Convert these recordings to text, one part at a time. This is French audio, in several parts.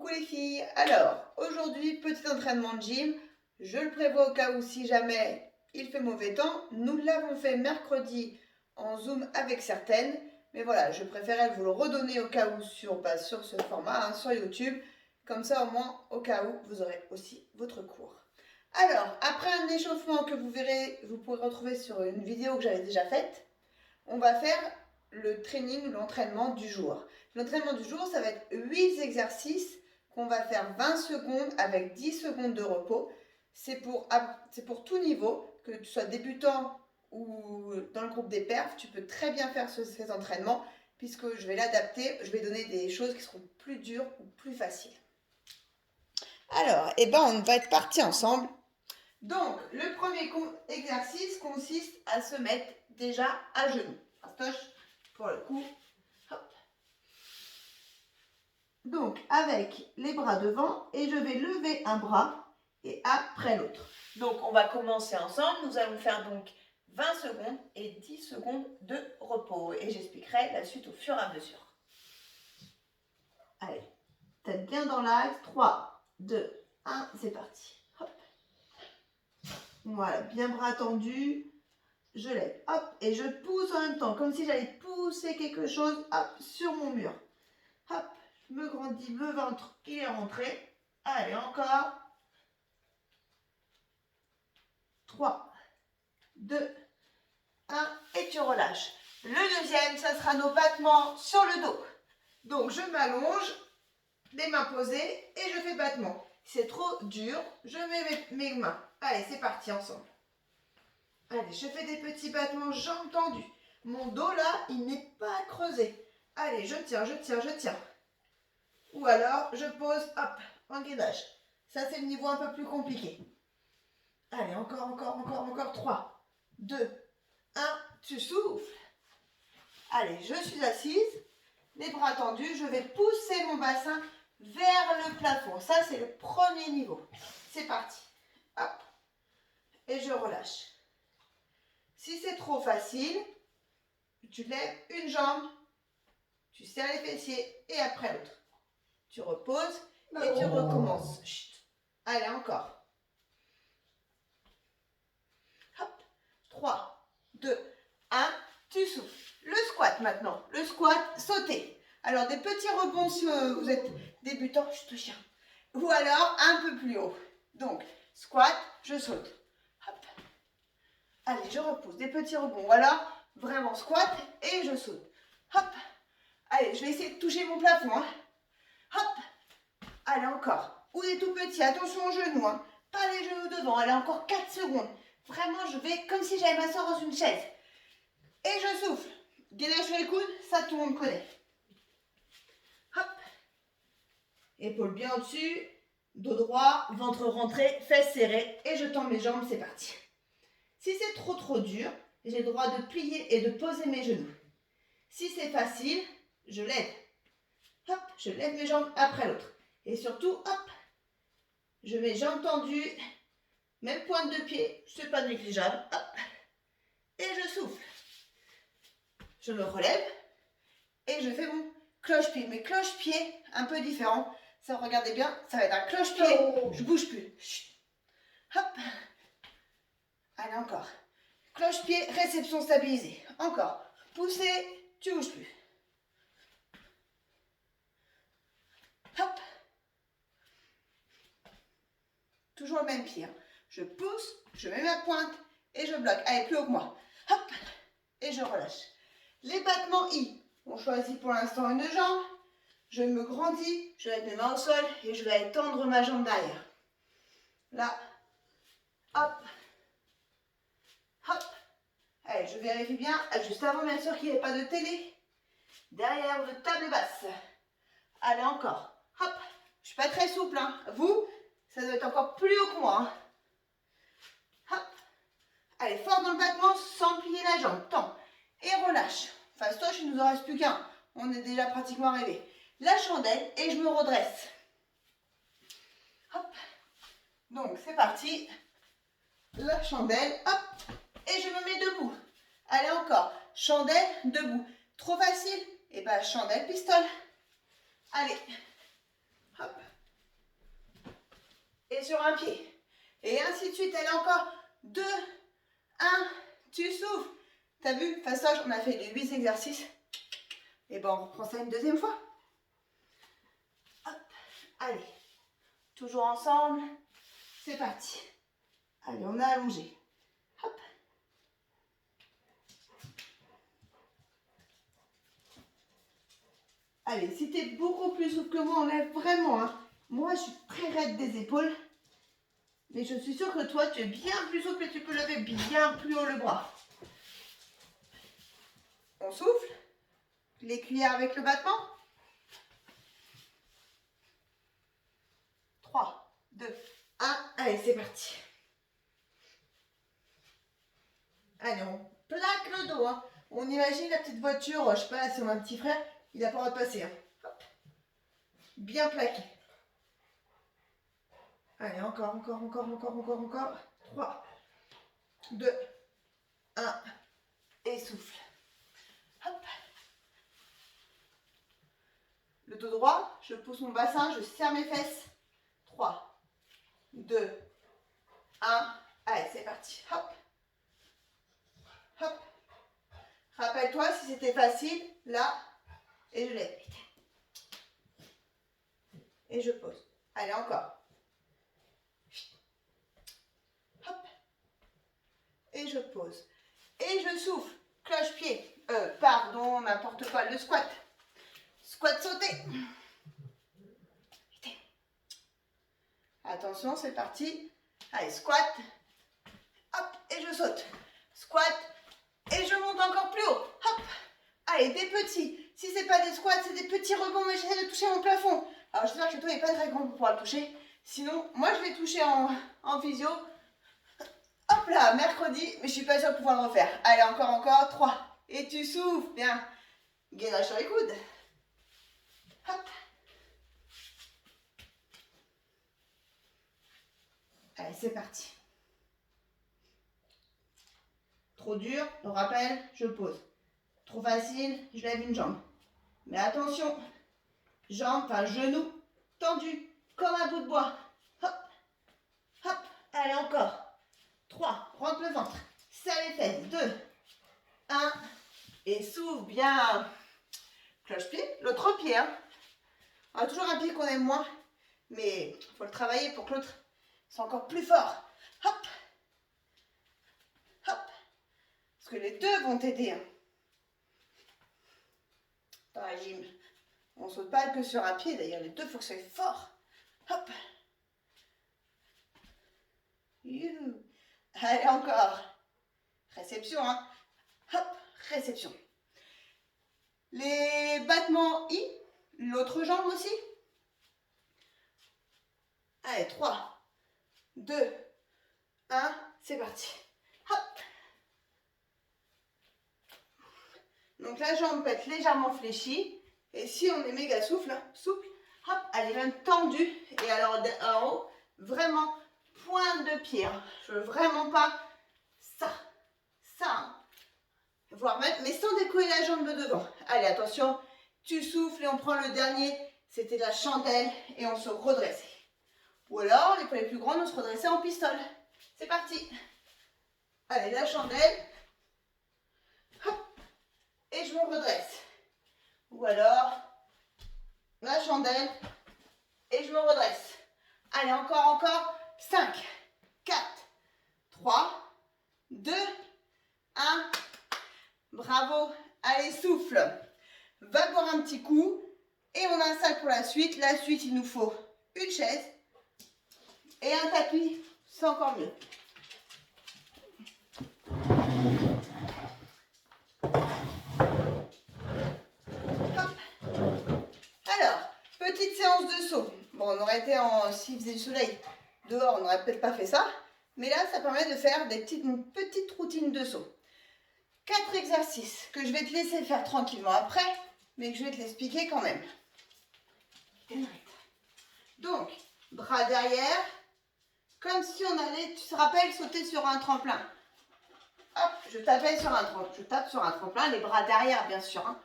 Coucou les filles, alors aujourd'hui petit entraînement de gym, je le prévois au cas où si jamais il fait mauvais temps, nous l'avons fait mercredi en zoom avec certaines, mais voilà je préférais vous le redonner au cas où sur ce format, hein, sur YouTube, comme ça au moins au cas où vous aurez aussi votre cours. Alors après un échauffement que vous verrez, vous pourrez retrouver sur une vidéo que j'avais déjà faite, on va faire le training, l'entraînement du jour. L'entraînement du jour, ça va être 8 exercices qu'on va faire 20 secondes avec 10 secondes de repos. C'est pour tout niveau, que tu sois débutant ou dans le groupe des perfs, tu peux très bien faire ces entraînements puisque je vais l'adapter, je vais donner des choses qui seront plus dures ou plus faciles. Alors, on va être partis ensemble. Donc, le premier exercice consiste à se mettre déjà à genoux. Fastoche, pour le coup. Hop. Donc, avec les bras devant, et je vais lever un bras et après l'autre. Donc, on va commencer ensemble. Nous allons faire donc 20 secondes et 10 secondes de repos. Et j'expliquerai la suite au fur et à mesure. Allez, tête bien dans l'axe. 3, 2, 1, c'est parti. Hop. Voilà, bien bras tendus. Je lève, hop, et je pousse en même temps, comme si j'allais pousser quelque chose, hop, sur mon mur. Hop, je me grandis, le ventre, il est rentré. Allez, encore. 3, 2, 1, et tu relâches. Le deuxième, ça sera nos battements sur le dos. Donc, je m'allonge, les mains posées, et je fais battement. Si c'est trop dur, je mets mes mains. Allez, c'est parti ensemble. Allez, je fais des petits battements, jambes tendues. Mon dos là, il n'est pas creusé. Allez, je tiens, je tiens, je tiens. Ou alors, je pose, hop, en gainage. Ça, c'est le niveau un peu plus compliqué. Allez, encore. 3, 2, 1, tu souffles. Allez, je suis assise, les bras tendus. Je vais pousser mon bassin vers le plafond. Ça, c'est le premier niveau. C'est parti. Hop. Et je relâche. Si c'est trop facile, tu lèves une jambe, tu serres les fessiers et après l'autre. Tu reposes et tu recommences. Chut. Allez, encore. Hop. 3, 2, 1, tu souffles. Le squat maintenant. Le squat, sauter. Alors, des petits rebonds si vous êtes débutant, je te chien. Ou alors, un peu plus haut. Donc, squat, je saute. Hop. Allez, je repousse. Des petits rebonds. Ou alors, vraiment squat et je saute. Hop. Allez, je vais essayer de toucher mon plafond. Hein. Hop. Allez, encore. Ou des tout petits. Attention aux genoux. Hein. Pas les genoux devant. Allez, encore 4 secondes. Vraiment, je vais comme si j'allais m'asseoir dans une chaise. Et je souffle. Gainage sur les coudes, ça tout le monde connaît. Hop. Épaules bien au-dessus. Dos droit, ventre rentré, fesses serrées. Et je tends mes jambes, c'est parti. Si c'est trop dur, j'ai le droit de plier et de poser mes genoux. Si c'est facile, je lève. Hop, je lève mes jambes après l'autre. Et surtout, hop, je mets jambes tendues, même pointe de pied, c'est pas négligeable. Hop, et je souffle. Je me relève et je fais mon cloche-pied. Mes cloche-pieds, un peu différents. Ça, regardez bien, ça va être un cloche-pied. Je bouge plus. Chut. Hop. Allez, encore. Cloche-pied, réception stabilisée. Encore. Poussez, tu bouges plus. Hop. Toujours le même pied. Hein. Je pousse, je mets ma pointe et je bloque. Allez, plus haut que moi. Hop. Et je relâche. Les battements I. On choisit pour l'instant une jambe. Je me grandis, je vais mettre mes mains au sol et je vais étendre ma jambe derrière. Là. Hop. Hop. Allez, je vérifie bien, juste avant bien sûr qu'il n'y ait pas de télé. Derrière ou de table basse. Allez, encore. Hop. Je ne suis pas très souple. Hein. Vous, ça doit être encore plus haut que moi. Hein. Hop. Allez, fort dans le battement sans plier la jambe. Tends. Et relâche. Fastoche, il ne nous en reste plus qu'un. On est déjà pratiquement arrivé. La chandelle et je me redresse. Hop. Donc, c'est parti. La chandelle. Hop. Et je me mets debout. Allez, encore. Chandelle, debout. Trop facile? Et bien, chandelle, pistole. Allez. Hop. et sur un pied. Et ainsi de suite. Allez, encore 2, 1, tu souffles. T'as vu, façage, on a fait les 8 exercices. Et ben on reprend ça une deuxième fois. Hop, allez, toujours ensemble. C'est parti. Allez, on a allongé. Hop. Allez, si tu es beaucoup plus souple que moi, enlève vraiment. Hein. Moi, je suis très raide des épaules. Mais je suis sûre que toi, tu es bien plus souple et tu peux lever bien plus haut le bras. On souffle. Les cuillères avec le battement. 3, 2, 1. Allez, c'est parti. Allez, on plaque le dos. Hein. On imagine la petite voiture, je sais pas, si on a un petit frère, il n'a pas le droit de passer. Hein. Hop. Bien plaqué. Allez, encore. 3, 2, 1. Et souffle. Hop. Le dos droit, je pousse mon bassin, je serre mes fesses. 3, 2, 1. Allez, c'est parti. Hop. Hop. Rappelle-toi, si c'était facile, là, et je lève. Et je pose. Allez, encore. Hop. Et je pose. Et je souffle. Cloche-pied. Pardon, n'importe quoi. Le squat. Squat sauté. Attention, c'est parti. Allez, squat. Hop, et je saute. Squat. Et je monte encore plus haut. Hop. Allez, des petits. Si c'est pas des squats, c'est des petits rebonds, mais j'essaie de toucher mon plafond. Alors, j'espère que le toit n'est pas très grand pour pouvoir le toucher. Sinon, moi, je vais toucher en physio. Hop là, mercredi, mais je suis pas sûre de pouvoir le refaire. Allez, encore. 3. Et tu souffles. Bien. Gainage sur les coudes. Hop. Allez, c'est parti. Trop dur, on rappelle, je pose. Trop facile, je lève une jambe. Mais attention, jambe, enfin genou tendu, comme un bout de bois. Hop, hop, allez encore. 3, rentre le ventre, serre les fesses. 2, 1, et souffle bien. Cloche-pied, l'autre pied. Hein. On a toujours un pied qu'on aime moins, mais il faut le travailler pour que l'autre soit encore plus fort. Hop, hop. Parce que les deux vont t'aider. Hein. Dans la gym, on ne saute pas que sur un pied, d'ailleurs, les deux, il faut que ça soit fort. Hop. Youhou. Allez, encore. Réception, hein. Hop, réception. Les battements I, l'autre jambe aussi. Allez, 3, 2, 1, c'est parti. Hop. Donc la jambe peut être légèrement fléchie. Et si on est méga souple, hop, elle est même tendue. Et alors en haut, vraiment pointe de pied. Hein. Je veux vraiment pas ça. Hein. Voire même, mais sans décoller la jambe de devant. Allez, attention, tu souffles et on prend le dernier. C'était la chandelle et on se redressait. Ou alors, les poignets plus grandes, on se redressait en pistole. C'est parti. Allez, la chandelle. Hop. Et je me redresse. Ou alors, la chandelle. Et je me redresse. Allez, encore. 5, 4, 3, 2, 1. Bravo. Allez, souffle. Va boire un petit coup. Et on installe pour la suite. La suite, il nous faut une chaise. Et un tapis, c'est encore mieux. Hop. Alors, petite séance de saut. Bon, on aurait été s'il faisait du soleil dehors, on n'aurait peut-être pas fait ça. Mais là, ça permet de faire une petite routine de saut. 4 exercices que je vais te laisser faire tranquillement après, mais que je vais te l'expliquer quand même. Donc, bras derrière. Comme si on allait, tu te rappelles, sauter sur un tremplin. Hop, je tape sur un tremplin, les bras derrière bien sûr, hein,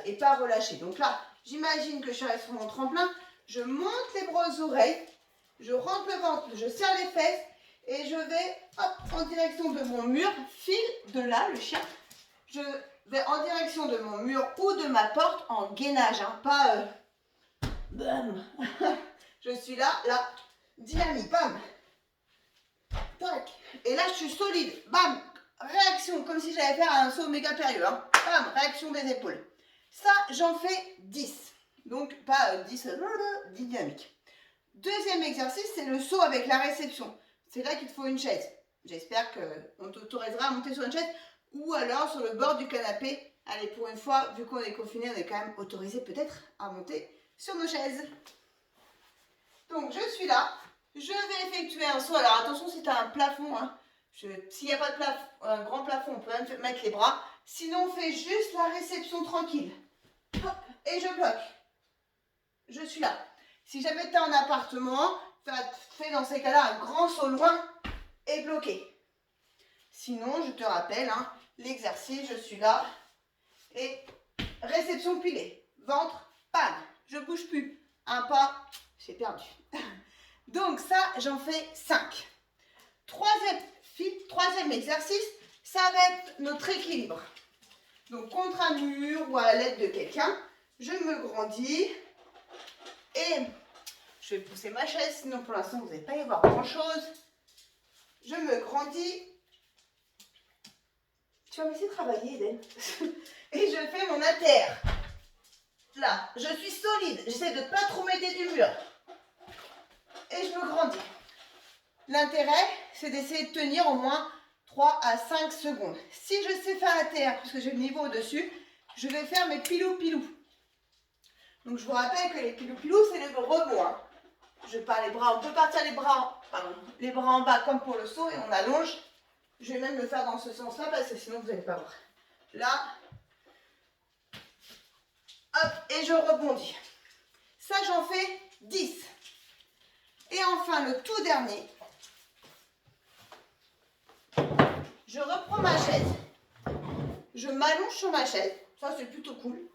et pas relâcher. Donc là, j'imagine que je suis sur mon tremplin, je monte les bras aux oreilles je rentre le ventre, je serre les fesses et je vais hop, en direction de mon mur, file de là le chien. Je vais en direction de mon mur ou de ma porte en gainage, hein, pas bam. Je suis là, dynamique, bam. Tac. Et là je suis solide, bam. Réaction, comme si j'allais faire un saut méga périlleux, hein. Bam, réaction des épaules. Ça, j'en fais 10. Donc pas 10 dynamique. Deuxième exercice, c'est le saut avec la réception. C'est là qu'il te faut une chaise. J'espère qu'on t'autorisera à monter sur une chaise ou alors sur le bord du canapé. Allez, pour une fois, vu qu'on est confiné, on est quand même autorisé peut-être à monter sur nos chaises. Donc, je suis là. Je vais effectuer un saut. Alors, attention, si tu as un plafond, hein, s'il n'y a pas de plafond, un grand plafond, on peut même mettre les bras. Sinon, on fait juste la réception tranquille. Hop, et je bloque. Je suis là. Si jamais tu es en appartement, fais dans ces cas-là un grand saut loin et bloqué. Sinon, je te rappelle, hein, l'exercice, je suis là et réception pilée. Ventre, panne. Je ne bouge plus. Un pas, j'ai perdu. Donc ça, j'en fais 5. Troisième exercice, ça va être notre équilibre. Donc contre un mur ou à l'aide de quelqu'un, je me grandis. Et je vais pousser ma chaise, sinon pour l'instant vous n'allez pas y voir grand chose. Je me grandis. Tu vas me laisser travailler, Eden. Et je fais mon haltère. Là, je suis solide. J'essaie de ne pas trop m'aider du mur. Et je me grandis. L'intérêt, c'est d'essayer de tenir au moins 3 à 5 secondes. Si je sais faire haltère, parce que j'ai le niveau au-dessus, je vais faire mes pilou-pilou. Donc je vous rappelle que les pilou-pilou, c'est le rebond. Hein. Je pars les bras, on peut partir les bras en bas comme pour le saut et on allonge. Je vais même le faire dans ce sens-là parce que sinon vous n'allez pas voir. Là, hop, et je rebondis. Ça, j'en fais 10. Et enfin, le tout dernier, je reprends ma chaise. Je m'allonge sur ma chaise. Ça, c'est plutôt cool.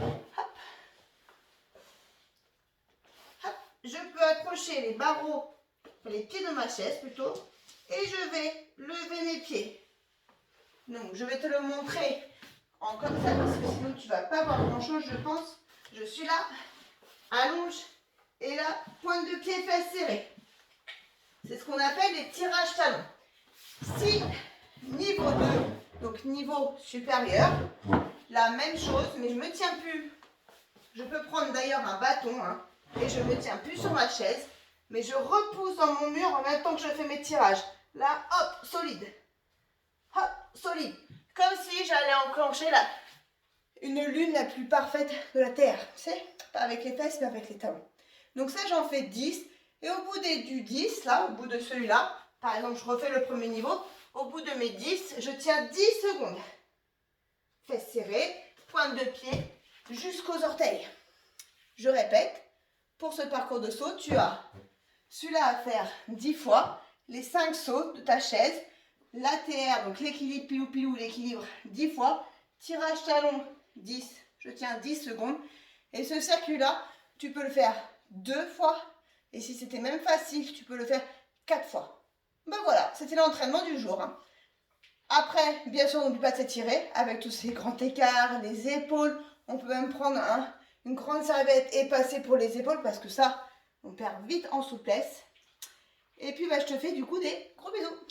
Hop. Hop. Je peux accrocher les barreaux, les pieds de ma chaise plutôt. Et je vais lever mes pieds. Donc, je vais te le montrer en comme ça parce que sinon tu ne vas pas voir grand chose, je pense. Je suis là, allonge et là, pointe de pied, fesses serrées. C'est ce qu'on appelle les tirages talons. Si niveau 2, donc niveau supérieur, la même chose, mais je ne me tiens plus. Je peux prendre d'ailleurs un bâton hein, et je ne me tiens plus sur ma chaise, mais je repousse dans mon mur en même temps que je fais mes tirages. Là, hop, solide. Hop, solide. Comme si j'allais enclencher une lune la plus parfaite de la Terre. Tu sais, pas avec les fesses, mais avec les talons. Donc ça, j'en fais 10. Et au bout du 10, là, au bout de celui-là, par exemple, je refais le premier niveau. Au bout de mes 10, je tiens 10 secondes. Fesses serrées, pointe de pied, jusqu'aux orteils. Je répète, pour ce parcours de saut, tu as celui-là à faire 10 fois, les 5 sauts de ta chaise, l'ATR, donc l'équilibre pilou-pilou, l'équilibre 10 fois, tirage talon 10, je tiens 10 secondes. Et ce circuit-là, tu peux le faire 2 fois. Et si c'était même facile, tu peux le faire 4 fois. Ben voilà, c'était l'entraînement du jour. Hein. Après, bien sûr, n'oublie pas de s'étirer avec tous ces grands écarts, les épaules. On peut même prendre une grande serviette et passer pour les épaules parce que ça, on perd vite en souplesse. Et puis, bah, je te fais du coup des gros bisous.